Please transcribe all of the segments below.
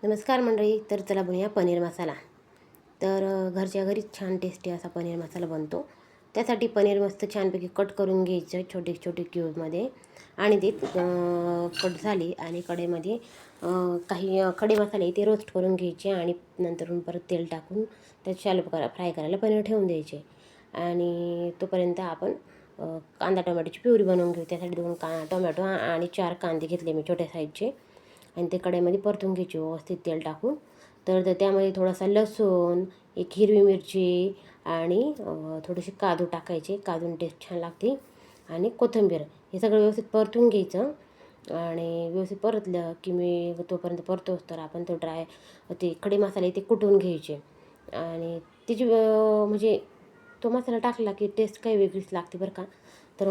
नमस्कार मंडळी. तर चला बनवूया पनीर मसाला. तर घरच्या घरीच छान टेस्टी असा पनीर मसाला बनतो. त्यासाठी पनीर मस्त छानपैकी कट करून घ्यायचं छोटे छोटे क्यूबमध्ये आणि ते कट झाले आणि कढईमध्ये काही खडे मसाले ते रोस्ट करून घ्यायचे आणि नंतरून परत तेल टाकून त्यात शॅलो फ्राय करायला पनीर ठेवून द्यायचे. आणि तोपर्यंत आपण कांदा टोमॅटोची प्युरी बनवून घेऊ. त्यासाठी 2 टोमॅटो आणि 4 कांदे घेतले मी छोट्या साईजचे आणि ते कढईमध्ये परतून घ्यायची व्यवस्थित तेल टाकून. तर त्यामध्ये थोडासा लसूण, एक हिरवी मिरची आणि थोडेसे काजू टाकायचे. काजून टेस्ट छान लागते आणि कोथिंबीर हे सगळं व्यवस्थित परतून घ्यायचं. आणि व्यवस्थित परतलं की मी तोपर्यंत परतोच तर आपण ते खडे मसाले ते कुटून घ्यायचे आणि त्याची म्हणजे तो मसाला टाकला की टेस्ट काही वेगळीच लागते बरं का. तर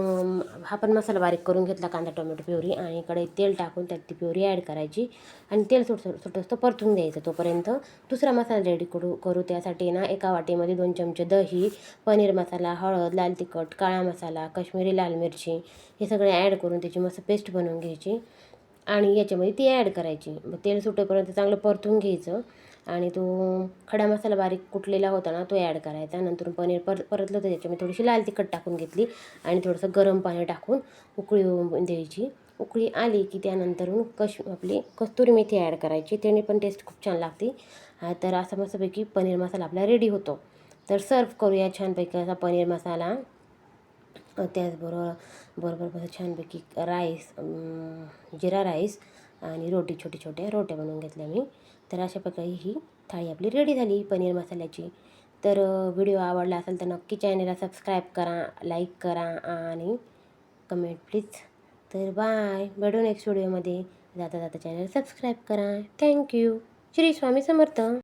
हा पण मसाला बारीक करून घेतला, कांदा टोमॅटो प्युरी, आणि कढईत तेल टाकून त्यात ती प्युरी ॲड करायची आणि तेल सुटतं परतून द्यायचं. तोपर्यंत दुसरा मसाला रेडी करू. त्यासाठी ना एका वाटीमध्ये 2 चमचे दही, पनीर मसाला, हळद, लाल तिखट, काळा मसाला, काश्मीरी लाल मिरची हे सगळे ॲड करून त्याची मस्त पेस्ट बनवून घ्यायची आणि याच्यामध्ये ती ॲड करायची. मग तेल सुटेपर्यंत चांगलं परतून घ्यायचं आणि तो खडा मसाला बारीक कुटलेला होता ना तो ॲड करायचा. नंतर पनीर परतलं तर त्याच्यामध्ये थोडीशी लाल तिखट टाकून घेतली आणि थोडंसं गरम पाणी टाकून उकळी द्यायची. उकळी आली की त्यानंतरून आपली कस्तुरी मेथी ॲड करायची. त्याने पण टेस्ट खूप छान लागते. तर असा मस्तपैकी पनीर मसाला आपला रेडी होतो. तर सर्व करूया छानपैकी असा पनीर मसाला. त्याचबरोबर छानपैकी राईस, जिरा राईस आणि रोटी, छोट्या छोट्या रोट्या बनवून घेतल्या मी. तर अशा प्रकारे ही थाळी आपली रेडी झाली पनीर मसाल्याची. तर व्हिडिओ आवडला असेल तर नक्की चॅनलला सबस्क्राईब करा, लाईक करा आणि कमेंट प्लीज. तर बाय, भेटू नेक्स्ट व्हिडिओमध्ये. जाता जाता चॅनल सबस्क्राईब करा. थँक्यू. श्री स्वामी समर्थ.